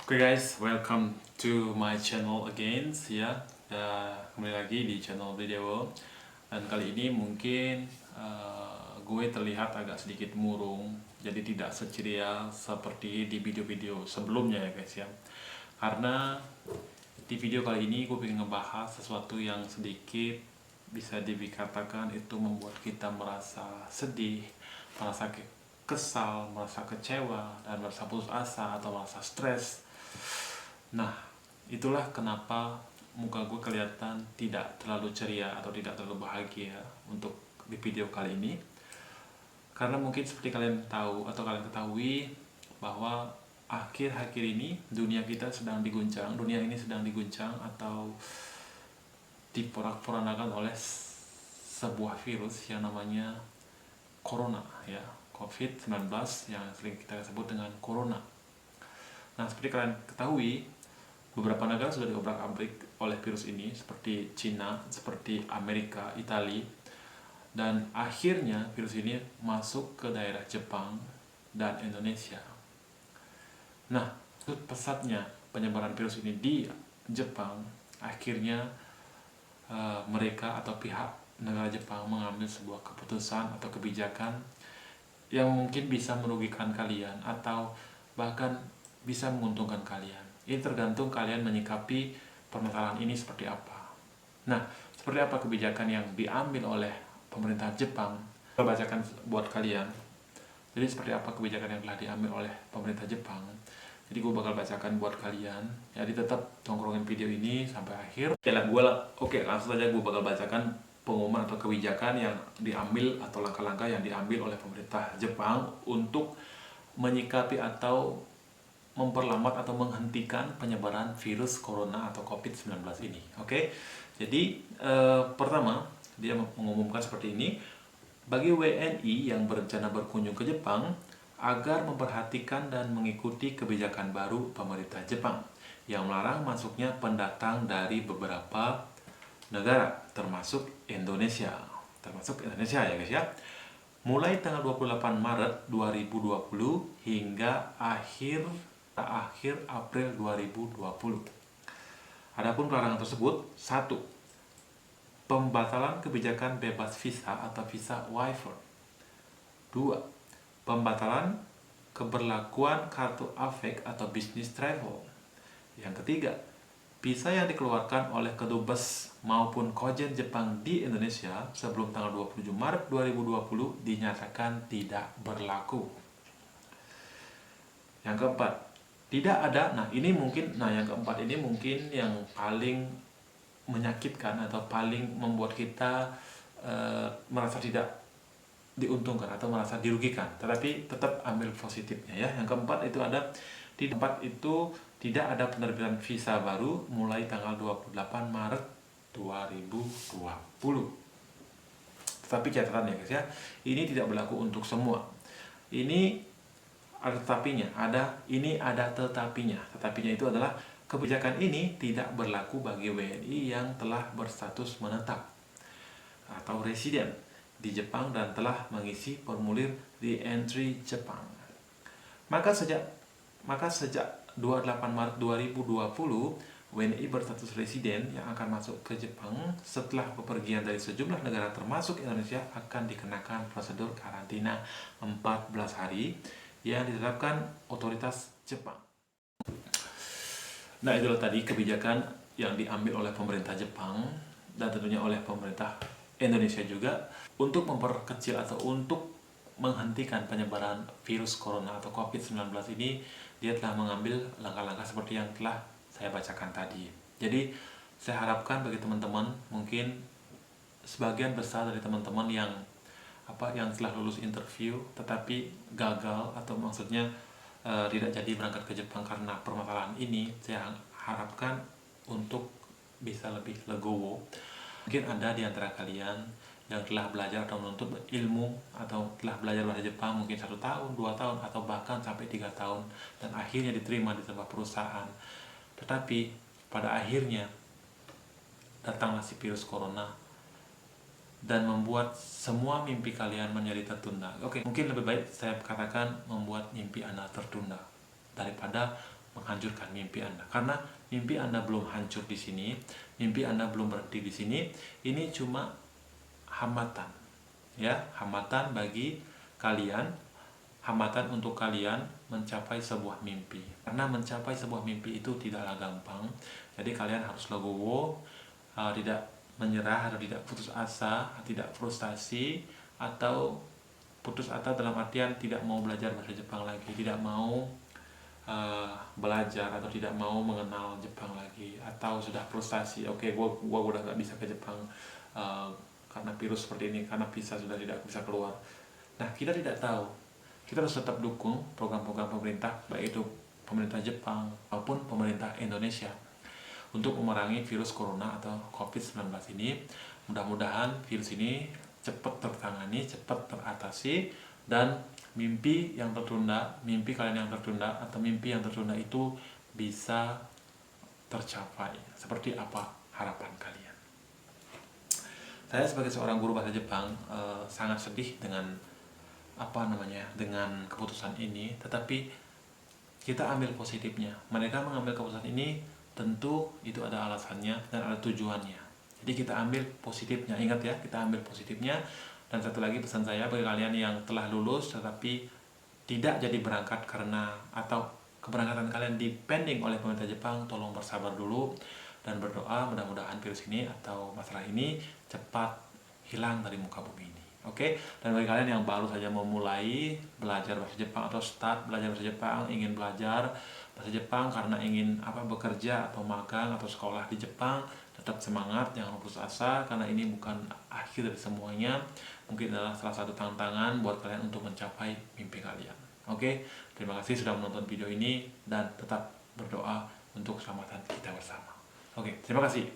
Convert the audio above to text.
Oke guys, welcome to my channel again ya. Kembali lagi di channel video. Dan kali ini mungkin gue terlihat agak sedikit murung, jadi tidak seceria seperti di video-video sebelumnya ya guys ya. Karena di video kali ini gue pengen ngebahas sesuatu yang sedikit bisa dikatakan itu membuat kita merasa sedih, merasa kesal, merasa kecewa, dan merasa putus asa atau merasa stres. Nah, itulah kenapa muka gue kelihatan tidak terlalu ceria atau tidak terlalu bahagia untuk di video kali ini. Karena mungkin seperti kalian tahu atau kalian ketahui bahwa akhir-akhir ini dunia kita sedang diguncang, dunia ini sedang diguncang atau diporak-porandakan oleh sebuah virus yang namanya Corona ya, COVID-19 yang sering kita sebut dengan Corona. Nah, seperti kalian ketahui, beberapa negara sudah diobrak-abrik oleh virus ini, seperti Cina, seperti Amerika, Italia, dan akhirnya virus ini masuk ke daerah Jepang dan Indonesia. Nah, pesatnya penyebaran virus ini di Jepang, akhirnya mereka atau pihak negara Jepang mengambil sebuah keputusan atau kebijakan yang mungkin bisa merugikan kalian atau bahkan bisa menguntungkan kalian. Ini tergantung kalian menyikapi permasalahan ini seperti apa. Nah, seperti apa kebijakan yang diambil oleh pemerintah Jepang? Saya bacakan buat kalian. Jadi seperti apa kebijakan yang telah diambil oleh pemerintah Jepang? Jadi gue bakal bacakan buat kalian. Jadi tetap tongkrongin video ini sampai akhir. Oke, langsung saja gue bakal bacakan pengumuman atau kebijakan yang diambil atau langkah-langkah yang diambil oleh pemerintah Jepang untuk menyikapi atau memperlambat atau menghentikan penyebaran virus corona atau COVID-19 ini. Oke. Jadi pertama dia mengumumkan seperti ini, bagi WNI yang berencana berkunjung ke Jepang agar memperhatikan dan mengikuti kebijakan baru pemerintah Jepang yang melarang masuknya pendatang dari beberapa negara termasuk Indonesia. Ya guys ya. Mulai tanggal 28 Maret 2020 hingga akhir April 2020. Adapun pelarangan tersebut: 1. Pembatalan kebijakan bebas visa atau visa waiver. 2. Pembatalan keberlakuan kartu AVEC atau business travel. Yang ketiga, visa yang dikeluarkan oleh Kedubes maupun Kojen Jepang di Indonesia sebelum tanggal 27 Maret 2020 dinyatakan tidak berlaku. Yang keempat, tidak ada, yang keempat ini mungkin yang paling menyakitkan atau paling membuat kita merasa tidak diuntungkan atau merasa dirugikan, tetapi tetap ambil positifnya ya. Yang keempat itu ada, di tempat itu tidak ada penerbitan visa baru mulai tanggal 28 Maret 2020. Tetapi catatan ya guys ya, ini tidak berlaku untuk semua. Ini ada tetapinya, ada tetapinya. Tetapinya itu adalah kebijakan ini tidak berlaku bagi WNI yang telah berstatus menetap atau residen di Jepang dan telah mengisi formulir Re-entry Jepang. Maka sejak 28 Maret 2020, WNI berstatus residen yang akan masuk ke Jepang setelah bepergian dari sejumlah negara termasuk Indonesia akan dikenakan prosedur karantina 14 hari yang ditetapkan otoritas Jepang. Nah, itulah tadi kebijakan yang diambil oleh pemerintah Jepang dan tentunya oleh pemerintah Indonesia juga untuk memperkecil atau untuk menghentikan penyebaran virus corona atau COVID-19 ini. Dia telah mengambil langkah-langkah seperti yang telah saya bacakan tadi. Jadi saya harapkan bagi teman-teman, mungkin sebagian besar dari teman-teman yang telah lulus interview tetapi gagal atau maksudnya tidak jadi berangkat ke Jepang karena permasalahan ini, saya harapkan untuk bisa lebih legowo. Mungkin ada di antara kalian yang telah belajar atau menuntut ilmu atau telah belajar bahasa Jepang mungkin 1 tahun, 2 tahun, atau bahkan sampai 3 tahun dan akhirnya diterima di sebuah perusahaan. Tetapi pada akhirnya datanglah si virus corona dan membuat semua mimpi kalian menjadi tertunda. Oke, mungkin lebih baik saya katakan membuat mimpi Anda tertunda daripada menghancurkan mimpi Anda. Karena mimpi Anda belum hancur di sini, mimpi Anda belum berhenti di sini. Ini cuma hambatan, ya, hambatan bagi kalian, hambatan untuk kalian mencapai sebuah mimpi. Karena mencapai sebuah mimpi itu tidaklah gampang. Jadi kalian harus legowo, tidak menyerah atau tidak putus asa, tidak frustasi, atau putus asa dalam artian tidak mau belajar bahasa Jepang lagi, tidak mau belajar atau tidak mau mengenal Jepang lagi, atau sudah frustasi, oke, gua udah gak bisa ke Jepang karena virus seperti ini, karena visa sudah tidak bisa keluar. Nah, kita tidak tahu. Kita harus tetap dukung program-program pemerintah, baik itu pemerintah Jepang maupun pemerintah Indonesia, untuk memerangi virus corona atau COVID-19 ini. Mudah-mudahan virus ini cepat tertangani, cepat teratasi, dan mimpi yang tertunda, mimpi kalian yang tertunda atau mimpi yang tertunda itu bisa tercapai. Seperti apa harapan kalian? Saya sebagai seorang guru bahasa Jepang sangat sedih dengan dengan keputusan ini, tetapi kita ambil positifnya. Mereka mengambil keputusan ini tentu itu ada alasannya dan ada tujuannya. Jadi kita ambil positifnya, ingat ya, kita ambil positifnya. Dan satu lagi pesan saya bagi kalian yang telah lulus tetapi tidak jadi berangkat karena atau keberangkatan kalian depending oleh pemerintah Jepang, tolong bersabar dulu dan berdoa mudah-mudahan virus ini atau masalah ini cepat hilang dari muka bumi ini. Oke? Dan bagi kalian yang baru saja memulai belajar bahasa Jepang atau start belajar bahasa Jepang, ingin belajar bahasa Jepang karena ingin bekerja atau magang atau sekolah di Jepang, tetap semangat, jangan putus asa, karena ini bukan akhir dari semuanya. Mungkin adalah salah satu tantangan buat kalian untuk mencapai mimpi kalian. Oke, terima kasih sudah menonton video ini dan tetap berdoa untuk keselamatan kita bersama. Oke, terima kasih.